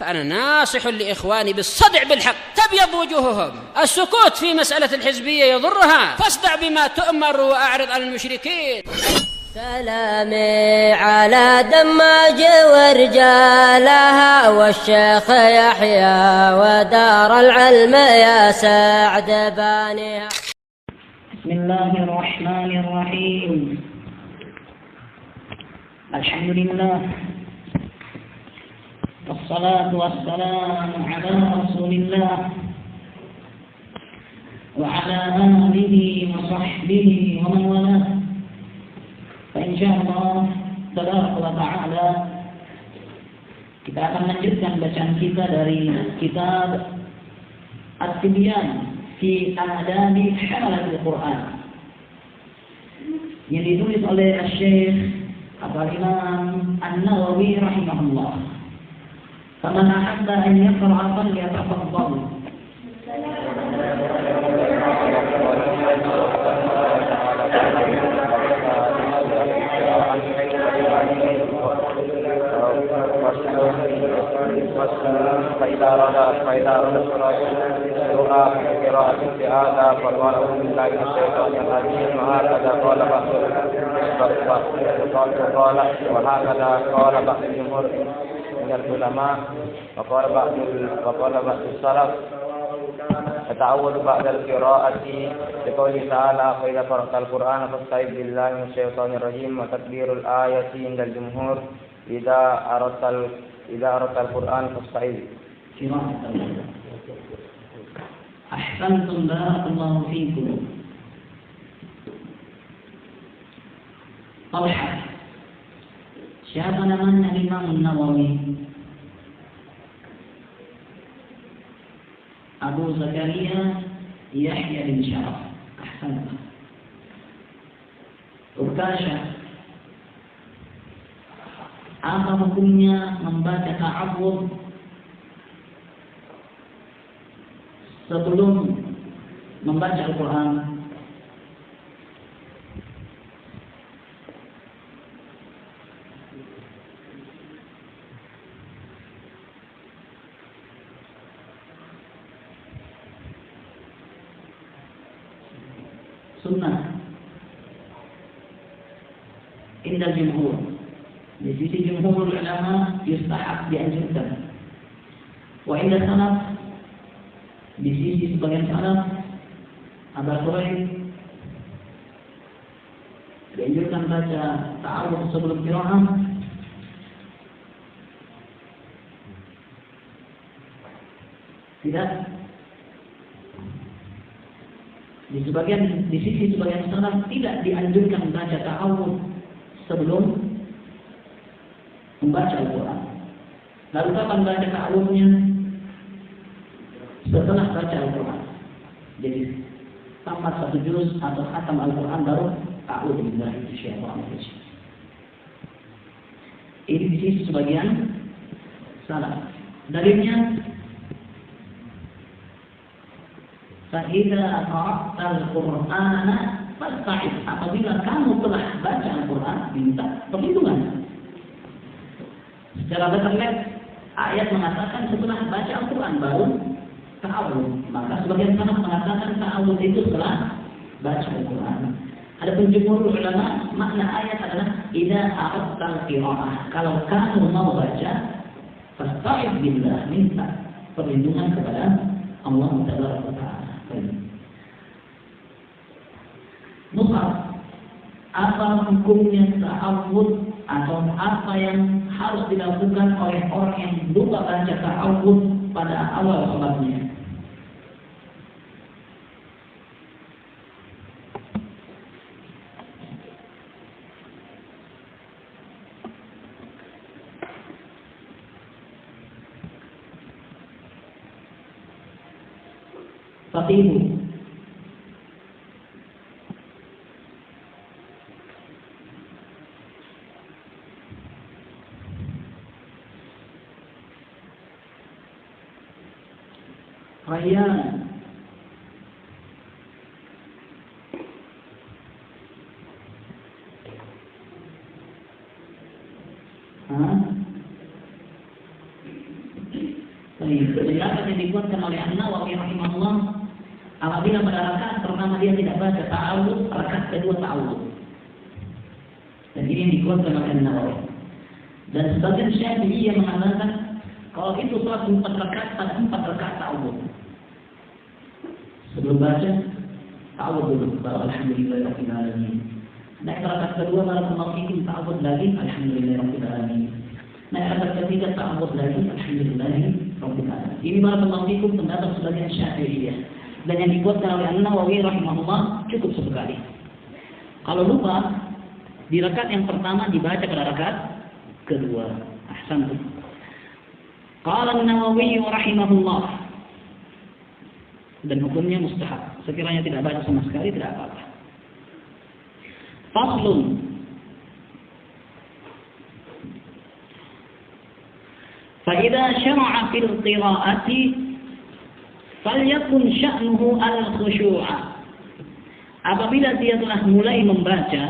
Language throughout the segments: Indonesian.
فأنا ناصح لإخواني بالصدع بالحق، تبيض وجوههم. السكوت في مسألة الحزبية يضرها، فاصدع بما تؤمر وأعرض عن المشركين. سلامي على دماج ورجالها والشيخ يحيى ودار العلم يا سعد بانيها. بسم الله الرحمن الرحيم. الحمد لله والصلاة والسلام على رسول الله وعلى آله وصحبه ومن والاه. فإن شاء الله tabaraka wa ta'ala kita akan lanjutkan bacaan kita dari kitab At-Tibyan fi Adabi Hamalat Al-Quran yang ditulis oleh Syekh Al-Imam An-Nawawi rahimahullah. Faman ahabba an yaqra'a falyatafaddal. فإذا أراد سورة قراءة في هذا فالله بالله من الشيطان الرجيم. وهكذا قال بعض الجمهور من العلماء وقال بعض السلف التعوذ بعد القراءة لقوله تعالى فإذا قرأت القرآن فاستعذ بالله من الشيطان الرجيم. وتكبير الآية عند الجمهور إذا أردت القرآن فاستعذ. أحسنتم بارك الله فيكم. طلحة siapa namanya Imam Nawawi? Abu Zakaria Yahya bin Syaraf. Ahsantum. Ukasha, apa hukumnya membaca ta'awudz sebelum membaca Al-Quran? Sunnah inda jumhur, di sisi jumhur ulama yustahab, dianjurkan. Wa inda salaf, di sisi sebagian salaf Abu Hurairah dianjurkan baca ta'awudz sebelum qiraah. Tidak. Di sisi sebagian salaf tidak dianjurkan baca ta'awudz sebelum membaca Al-Quran. Lalu kapan baca ta'awudznya? Setelah baca Al-Quran. Jadi tamat satu juz atau khatam Al-Quran baru ta'awudz billahi minasyaitonir rajim. Ini di sisi sebagian salaf. Dalilnya فَإِذَا قَرَأْتَ الْقُرْآنَ فَاسْتَعِذْ. Apabila kamu telah baca Al-Quran, minta perlindungan. Secara terlihat ayat mengatakan setelah baca Al-Quran baru ta'awudz. Maka sebagian salaf mengatakan ta'awudz itu setelah baca Al-Quran. Adapun jumhur ulama, makna ayat adalah idza aradta al-qira'ah. Kalau kamu mau baca, fasta'idz billah, minta perlindungan kepada Allah Tabaraka wa Ta'ala. Mushaf, apa hukumnya ta'awudz atau apa yang harus dilakukan oleh orang yang lupa baca ta'awudz pada awal sholatnya? Fatihu. Rayyan. Itu penjelasan yang dibuatkan oleh An-Nawawi rahimahullah. Apabila pada rakaat pertama dia tidak baca ta'awudz, rakaat kedua ta'awudz. Dan ini yang dikuatkan oleh An-Nawawi. Dan sebagian Syafi'iyah mengatakan kalau itu salat 4 rakaat, pada 4 rakaat ta'awudz. Sebelum baca ta'awudz dulu, baru alhamdulillahirabbil alamin. Naik rakaat kedua barakallahu fikum ta'awudz lagi, alhamdulillahirabbil alamin. Naik rakaat ketiga ta'awudz lagi, alhamdulillahirabbil alamin. Ini barakallahu fikum pendapat sebagian Syafi'iyah. Dan yang dibuatkan oleh An-Nawawi rahimahullah cukup sekali. Kalau lupa di rakaat yang pertama dibaca pada rakaat kedua. Ahsantum. Qala An-Nawawi rahimahullah. Dan hukumnya mustahab. Sekiranya tidak baca sama sekali tidak apa-apa. Faslun. Fa idza syara'a fil qira'ati falyakun sya'nuhu al-khushu'a. Apabila dia telah mulai membaca,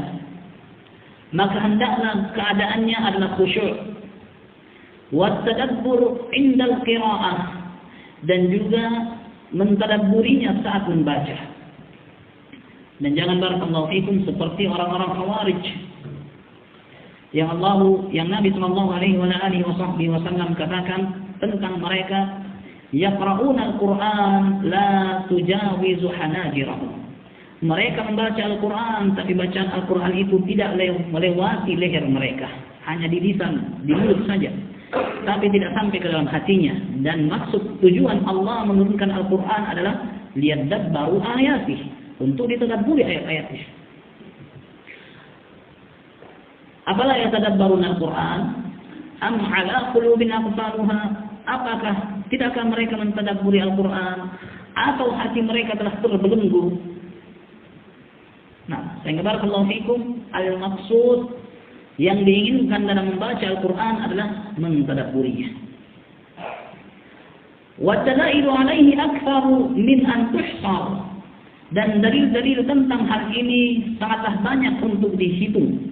maka hendaklah keadaannya adalah khusyuk. Wa tadabbur 'inda al-qira'ah, dan juga mentadabburinya saat membaca. Dan jangan barakallahu fikum seperti orang-orang Khawarij yang Nabi sallallahu alaihi wasallam katakan tentang mereka, yaqra'una al-Qur'an la tujawizu hanajirahum. Mereka membaca Al-Quran, tapi bacaan Al-Quran itu tidak melewati leher mereka, hanya di lisan, di mulut saja, tapi tidak sampai ke dalam hatinya. Dan maksud tujuan Allah menurunkan Al-Quran adalah liyadabbaru ayatih, untuk ditadabburi ayat-ayatnya. Apalah yatadabbaruna Al-Quran? Am ala qulubin aqfaluha? Apakah tidakkah mereka mentadabburi Al-Quran, atau hati mereka telah terbelenggu? Nah, sehingga barakallahu fikum, al-maksud yang diinginkan dalam membaca Al-Quran adalah mentadabburinya. Wa dalailu alaihi aktsaru min an tuhsar. Dan dalil-dalil tentang hal ini sangatlah banyak untuk dihitung.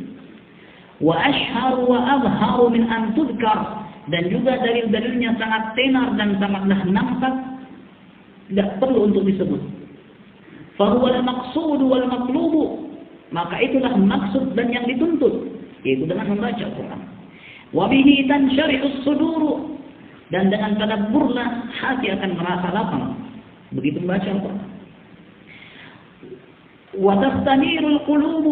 Wa ashharu wa azharu min an tudkar. Dan juga dalil-dalilnya sangat tenar dan sangatlah nampak, tidak perlu untuk disebut. Fahuwa al-maqsud wal maqlub, maka itulah maksud dan yang dituntut, yaitu dengan membaca Al-Quran. Wa bihi tansyari'us sudur, dan dengan tadabburlah hati akan merasa lapang begitu membaca Al-Quran. Wa tastanirul qulub,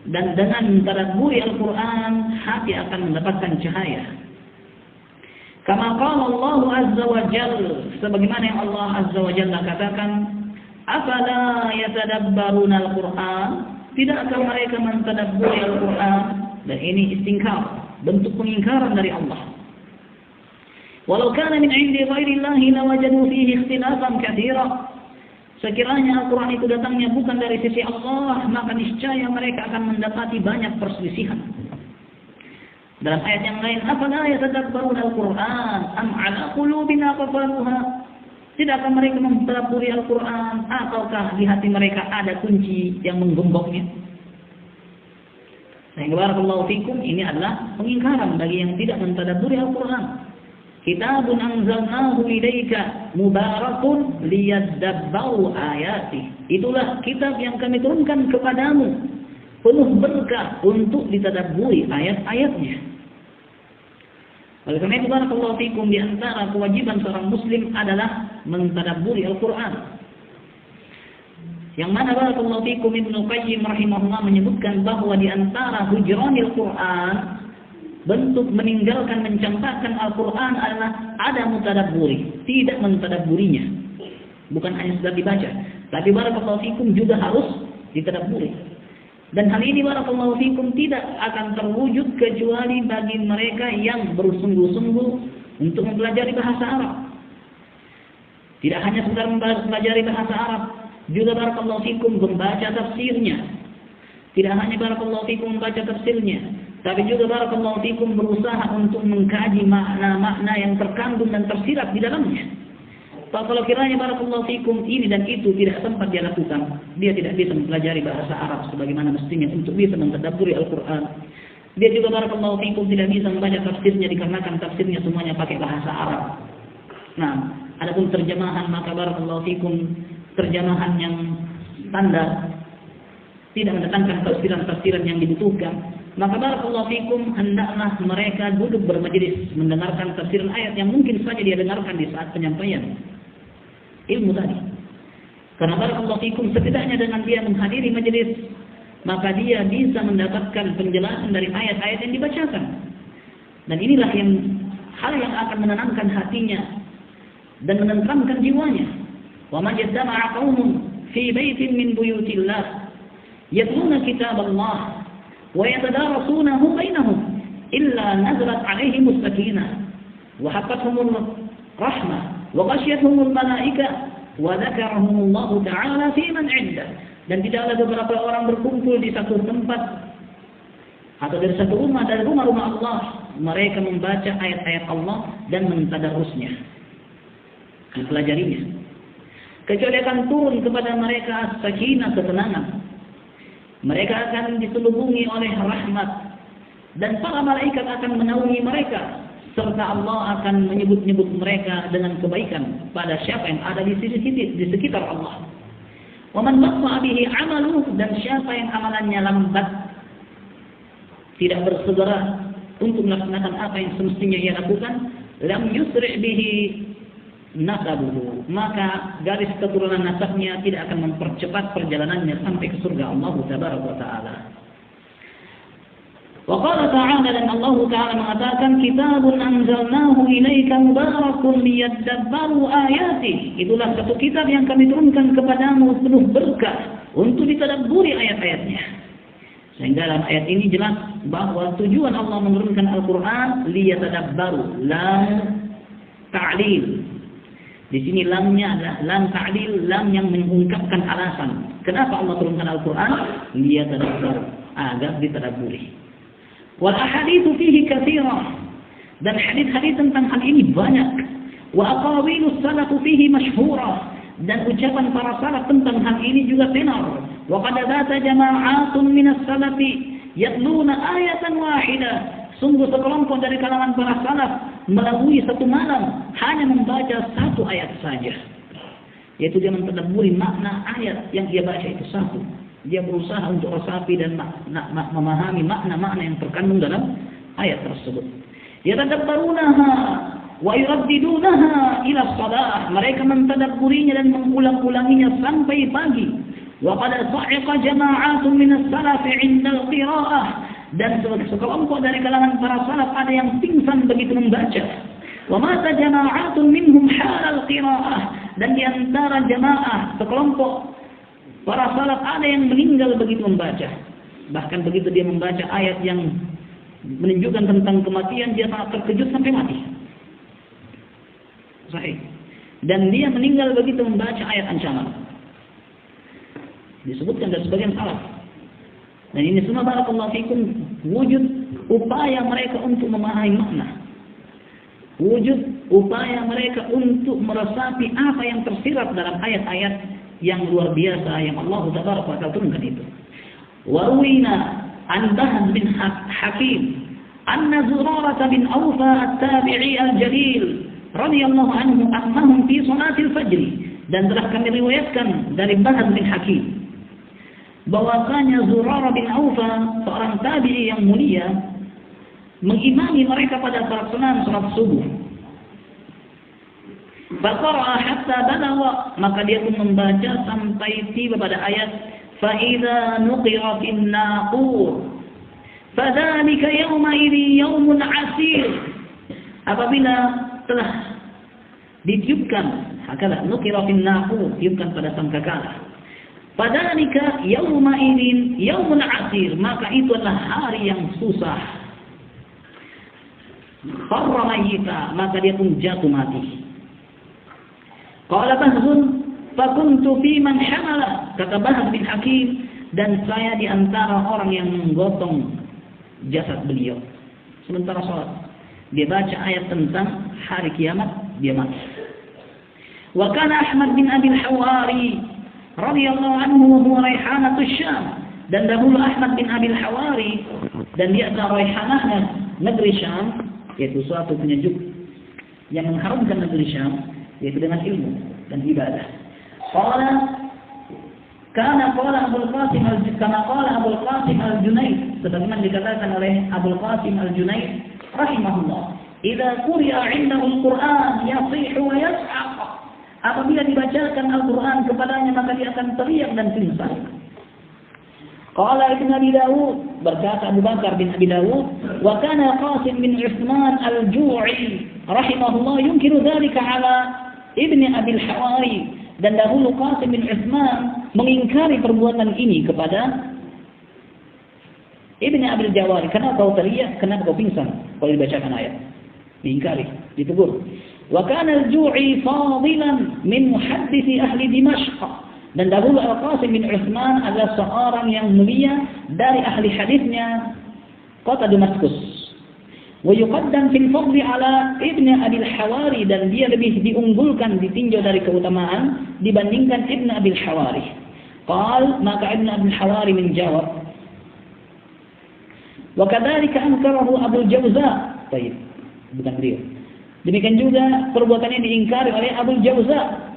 dan dengan tadabburi Al-Quran hati akan mendapatkan cahaya. Kama qala Allah azza wa jalla, sebagaimana yang Allah azza wa jalla katakan, afala yatadabbaruna al-Qur'an, tidakkah mereka mentadabburi Al-Qur'an? Dan ini istingkar, bentuk pengingkaran dari Allah. Walau kana min 'indi ghairillahi lawajadu fihi ikhtilafan katsira. Sekiranya Al-Qur'an itu datangnya bukan dari sisi Allah, maka niscaya mereka akan mendapati banyak perselisihan. Dalam ayat yang lain, afala yatadabbaruna al-Qur'an am 'ala qulubin aqfaluha? Tidakkah mereka mentadabburi Al-Quran, ataukah di hati mereka ada kunci yang menggemboknya? Sehingga barakallahu fikum, ini adalah pengingkaran bagi yang tidak mentadabburi Al-Quran. Kitabun anzalnahu ilaika mubarakun liyadabbaru ayati. Itulah kitab yang kami turunkan kepadamu, penuh berkah untuk ditadabburi ayat-ayatnya. Oleh karena itu barakallahu fikum, di antara kewajiban seorang muslim adalah mentadabburi Al-Quran. Yang mana barakallahu fikum Ibnu Qayyim rahimahullah menyebutkan bahwa di antara hujranil Quran, bentuk meninggalkan mencampakkan Al-Quran adalah ada mutadabburi, tidak mentadabburinya. Bukan hanya sudah dibaca, tapi barakallahu fikum juga harus ditadabburi. Dan hal ini barakallahu fikum tidak akan terwujud kecuali bagi mereka yang bersungguh-sungguh untuk mempelajari bahasa Arab. Tidak hanya sekedar mempelajari bahasa Arab, juga barakallahu fikum membaca tafsirnya. Tidak hanya barakallahu fikum membaca tafsirnya, tapi juga barakallahu fikum berusaha untuk mengkaji makna-makna yang terkandung dan tersirat di dalamnya. Kalau kiranya barakallahu fikum ini dan itu tidak sempat dia lakukan, dia tidak bisa mempelajari bahasa Arab sebagaimana mestinya untuk bisa mentadabburi Al-Quran. Dia juga barakallahu fikum tidak bisa membaca tafsirnya dikarenakan tafsirnya semuanya pakai bahasa Arab. Nah, adapun terjemahan maka barakallahu fikum terjemahan yang standar tidak mendatangkan tafsiran-tafsiran yang dibutuhkan, maka barakallahu fikum hendaklah mereka duduk bermajelis mendengarkan tafsiran ayat yang mungkin saja dia dengarkan di saat penyampaian ilmu tadi. Karena barakallahu fikum setidaknya dengan dia menghadiri majelis, maka dia bisa mendapatkan penjelasan dari ayat-ayat yang dibacakan. Dan inilah hal yang akan menenangkan hatinya dan menenteramkan jiwanya. Wa man yajtama'a qaumun fi baitin min buyutillah yatluna kitaballah wa yatadarasunahu bainahum illa nazalat 'alaihim as-sakinah wa hafathumur rahmah wa ghashiyatuhumul malaikah wa dzakarahumullahu ta'ala fi man 'indah. Dan tidaklah beberapa orang berkumpul di satu tempat atau dari satu rumah dari rumah-rumah Allah, mereka membaca ayat-ayat Allah dan mentadarusnya, mempelajarinya, kecuali akan turun kepada mereka sakinah, ketenangan. Mereka akan diselubungi oleh rahmat dan para malaikat akan menaungi mereka, serta Allah akan menyebut-nyebut mereka dengan kebaikan pada siapa yang ada di sekitar Allah. Wa man batta bihi 'amaluhu, dan siapa yang amalannya lambat, tidak bersegera untuk melaksanakan apa yang semestinya ia lakukan, lam yusri' bihi nasabuhu, maka garis keturunan nasabnya tidak akan mempercepat perjalanannya sampai ke surga Allah Tabaraka wa Ta'ala. Wa qala ta'ala, dan Allah Ta'ala mengatakan, kitabun anzalnahu ilaika mubarakun liyadabbaru ayati, itulah satu kitab yang kami turunkan kepadamu penuh berkah untuk ditadabburi ayat-ayatnya. Sehingga dalam ayat ini jelas bahwa tujuan Allah menurunkan Al-Quran liyatadabbaru, lam ta'lil. Di sini lamnya adalah lam ta'lil, lam yang mengungkapkan alasan kenapa Allah turunkan Al-Quran, liyatadabbaru, agar ditadabburi. Wal ahaditsu fihi katsirah, dan hadis-hadis tentang hal ini banyak. Wa aqawilus salaf fihi masyhurah, dan ucapan para salaf tentang hal ini juga tenar. Wa qad bata jama'atun minas salafi yatluna ayatan wahidah, sungguh sekelompok dari kalangan para salaf melalui satu malam hanya membaca satu ayat saja, yaitu dia mentadabburi makna ayat yang dia baca itu satu. Dia berusaha untuk resapi dan memahami makna-makna yang terkandung dalam ayat tersebut. Yatadabbarunaha wa yuraddidunaha ila shalah, mereka mentadabburinya dan mengulang-ulanginya sampai pagi. Wa qad sa'iqa jama'atun minas salaf 'inda al-qira'ah, dan sekelompok dari kalangan para salaf ada yang pingsan begitu membaca. Wa mata jama'atun minhum halal qira'ah, dan di antara jamaah sekelompok para salaf ada yang meninggal begitu membaca. Bahkan begitu dia membaca ayat yang menunjukkan tentang kematian, dia sangat terkejut sampai mati. Sahih. Dan dia meninggal begitu membaca ayat ancaman. Disebutkan dari sebagian salaf. Dan ini semua barakallahu fikum wujud upaya mereka untuk memahami makna. Wujud upaya mereka untuk meresapi apa yang tersirat dalam ayat-ayat yang luar biasa yang Allah Tabaraka wa Ta'ala turunkan itu. Wa ruwina an Bahz bin Hakim anna Zurarah bin Awfa at-Tabi'i al-Jalil radhiyallahu anhu annahum fi salatil fajr, dan telah kami riwayatkan dari Bahz bin Hakim bahwasanya Zurarah bin Awfa, seorang tabi'i yang mulia, mengimami mereka pada pelaksanaan salat subuh. Faqara'a hatta balagha, maka dia pun membaca sampai tiba pada ayat fa idza nuqira fin naqur fadzalika yawma idzi yawmun 'asir, apabila telah ditiupkan hakala nuqira fin naqur, tiupkan pada sangkakala, fadzalika yawma idzi yawmun 'asir, maka itu adalah hari yang susah. Farra mayyita, maka dia pun jatuh mati. Qala Bahzun fakuntu fi man hamala, kata Bahz bin Hakim, dan saya di antara orang yang menggotong jasad beliau sementara salat. Dia baca ayat tentang hari kiamat, dia mati. Wa kana Ahmad bin Abi al-Hawari radhiyallahu anhu wa huwa raihanatus Syam, dan dahulu Ahmad bin Abi al-Hawari, dan dia adalah raihanahnya negeri Syam, yaitu suatu penyejuk yang mengharumkan negeri Syam, yaitu dengan ilmu dan ibadah. Karena qala Abul Qasim al-Junaid, sebagaimana dikatakan oleh Abul Qasim al-Junaid rahimahullah, idza quri'a 'indahu al-Qur'an yasihu wa yas'aq. Apabila dibacakan Al-Qur'an kepadanya maka dia akan teriak dan pingsan. Qala Ibn Abi Dawud, berkata Abu Bakar bin Abi Dawud, wa kana Qasim bin Utsman al-Ju'i rahimahullah yunkiru dzalika ala Ibn Abi al-Hawari, dan dahulu Qasim bin Utsman mengingkari perbuatan ini kepada Ibn Abi al-Jawari. Kenapa kau teriak? Kenapa kau pingsan kalau dibacakan ayat? Diingkari, ditegur. Wa kana al-Ju'i fadilan min muhaddits ahli Dimashq. Dan dahulu Al-Qasim bin Utsman adalah seorang yang mulia dari ahli hadisnya kota Damaskus. Wa yuqaddam fil fadli ala Ibn Abi al-Hawari, dan dia lebih diunggulkan, ditinjau dari keutamaan dibandingkan Ibn Abi al-Hawari. Qal, maka Ibn Abi al-Hawari menjawab, wa kadzalika ankarahu Abu Jauza. Baik, bukan beliau. Demikian juga perbuatannya diingkari oleh Abu Jauza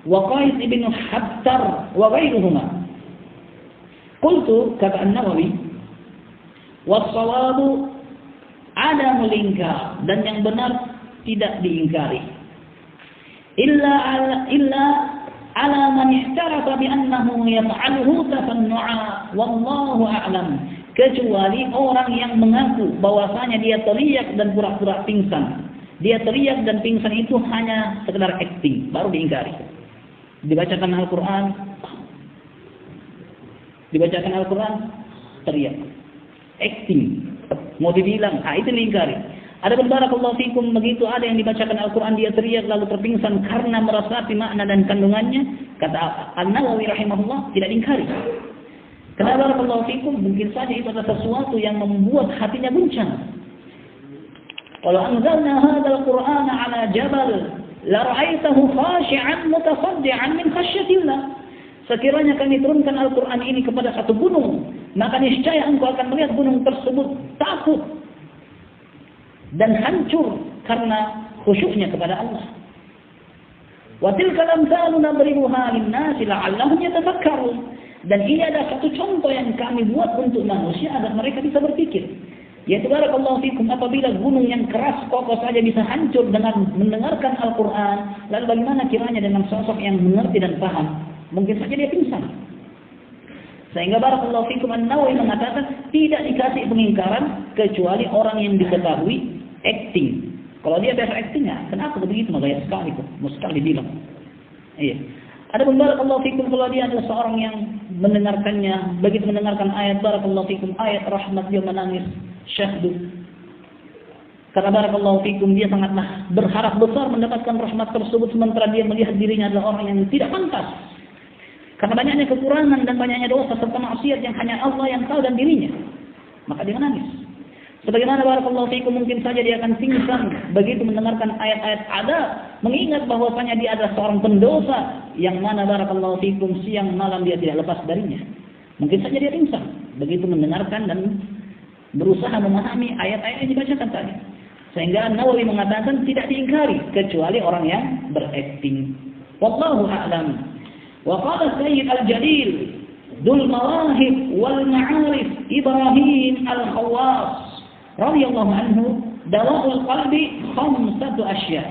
wa Qais ibn Habtar wa ghairuhuma. Qultu, kata An-Nawawi, was-sawabu adamul inkar, dan yang benar tidak diingkari. Illa ala man ihtarafa bi annahu yaf'aluhu tafannu'a wallahu a'lam. Kecuali orang yang mengaku bahwasanya dia teriak dan pura-pura pingsan. Dia teriak dan pingsan itu hanya sekedar acting, baru diingkari. Dibacakan Al-Quran, teriak, acting, mau dibilang, itu diingkari. Adapun barakallahu fikum, begitu ada yang dibacakan Al-Quran dia teriak lalu terpingsan karena meresapi makna dan kandungannya, kata An-Nawawi rahimahullah, tidak diingkari. Karena barakallahu fikum, mungkin saja itu adalah sesuatu yang membuat hatinya guncang. Kalau anzalna hadzal Qur'ana 'ala jabal la ra'aitahu khashi'an mutasaddian min khasyatillah. Sekiranya kami turunkan Al-Quran ini kepada satu gunung, maka niscaya engkau akan melihat gunung tersebut takut dan hancur karena khusyuknya kepada Allah. Wa tilkal amsalu nadribuha lin-nasi la'allahum yatafakkarun. Dan ini adalah satu contoh yang kami buat untuk manusia agar mereka bisa berpikir. Yaitu barakallahu fikum, apabila gunung yang keras kokoh saja bisa hancur dengan mendengarkan Al-Quran, lalu bagaimana kiranya dengan sosok yang mengerti dan paham? Mungkin saja dia pingsan. Sehingga barakallahu fikum, An-Nawawi mengatakan tidak dikasih pengingkaran kecuali orang yang diketahui acting. Kalau dia biasa acting, ya kenapa begitu? Magaya sekali kok, mustahil dibilang. Iya. Adapun barakallahu fikum, kalau dia adalah seorang yang mendengarkannya, begitu mendengarkan ayat barakallahu fikum, ayat rahmat, dia menangis syahdu. Karena barakallahu fikum, dia sangatlah berharap besar mendapatkan rahmat tersebut, sementara dia melihat dirinya adalah orang yang tidak pantas. Karena banyaknya kekurangan dan banyaknya dosa serta maksiat yang hanya Allah yang tahu dan dirinya. Maka dia menangis. Sebagaimana barakallahu fikum, mungkin saja dia akan pingsan begitu mendengarkan ayat-ayat adab, mengingat bahwasanya dia adalah seorang pendosa yang mana barakallahu fikum siang malam dia tidak lepas darinya. Mungkin saja dia pingsan begitu mendengarkan dan berusaha memahami ayat-ayat yang dibacakan tadi. Sehingga Nawawi mengatakan tidak diingkari kecuali orang yang berakting. Wallahu a'lam. Wa qala Sayyid Al-Jalil Dzul Mawahib wal Ma'arif Ibrahim Al-Khawwas radhiyallahu anhu, dawa'ul qalbi khamsatu asya.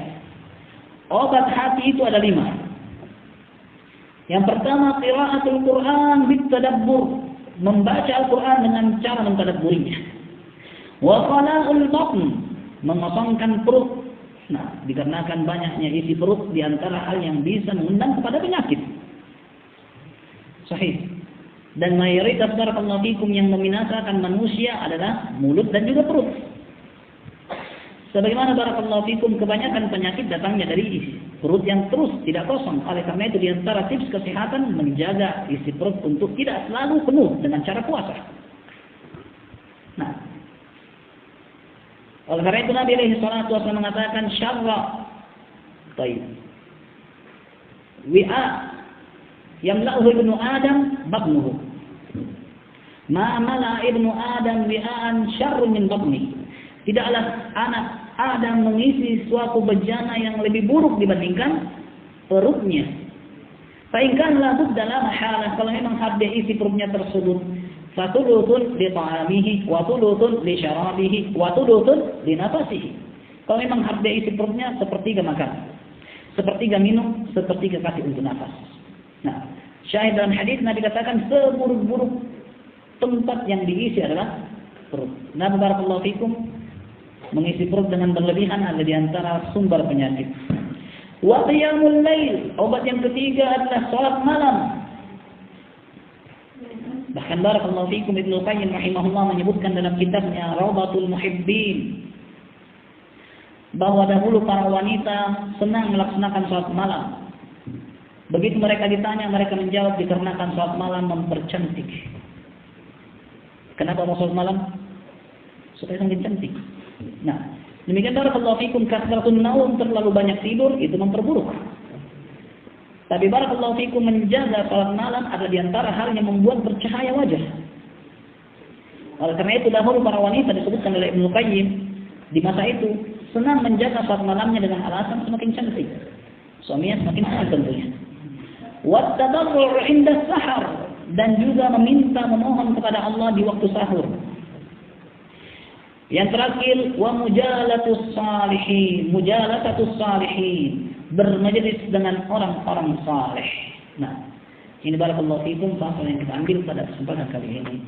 Obat hati itu ada 5. Yang pertama, qiraatul Quran bitadabbur, membaca Al-Quran dengan cara mentadabburinya. Wa qala'ul batn, mengosongkan perut. Nah, dikarenakan banyaknya isi perut di antara hal yang bisa mengundang kepada penyakit. Sahih. Dan mayoritas barakallahu fikum yang membinasakan manusia adalah mulut dan juga perut. Sebagaimana barakallahu fikum, kebanyakan penyakit datangnya dari isi perut yang terus tidak kosong. Oleh karena itu di antara tips kesehatan menjaga isi perut untuk tidak selalu penuh dengan cara puasa. Nah, oleh karena itu Nabi alaihi salatu wasallam mengatakan syarra tayyib wi'a yamla'uhu ibnu Adam batnuhu. Ma mala ibnu Adam wi'an syarrun min batni. Tidaklah anak ada mengisi suatu bejana yang lebih buruk dibandingkan perutnya. Fa in kana la budda la mahala, kalau memang harus dia isi perutnya tersebut, fatulutun li ta'amihi wa tulutun li syarabihi wa tulutun li nafasihi. Kalau memang harus dia isi perutnya, sepertiga makan, sepertiga minum, sepertiga kasih untuk nafas. Nah, syahid dalam hadis Nabi katakan seburuk-buruk tempat yang diisi adalah perut. Nah, barakallahu fikum, mengisi perut dengan berlebihan adalah di antara sumber penyakit. Wa qiyamul lail, obat yang ketiga adalah salat malam. Bahkan barakallahu fikum Ibnu Qayyim rahimahullah menyebutkan dalam kitabnya Rawdatul Muhibbin bahwa dahulu para wanita senang melaksanakan salat malam. Begitu mereka ditanya, mereka menjawab dikarenakan salat malam mempercantik. Kenapa mau salat malam? Supaya semakin cantik. Nah, demikian barakallahu fikum, kasratun naum, terlalu banyak tidur itu memperburuk. Tapi barakallahu fikum, menjaga salat malam adalah di antara hal yang membuat bercahaya wajah. Oleh karena itu dahulu para wanita disebutkan oleh Ibnu Qayyim di masa itu senang menjaga salat malamnya dengan alasan semakin cantik. Suaminya semakin senang tentunya. Wat tadarru' 'inda sahar, dan juga memohon kepada Allah di waktu sahur. Yang terakhir, wa mujalatus salihin, bermajelis dengan orang-orang saleh. Nah, ini barakallahu fikum pasal yang kita ambil pada kesempatan kali ini.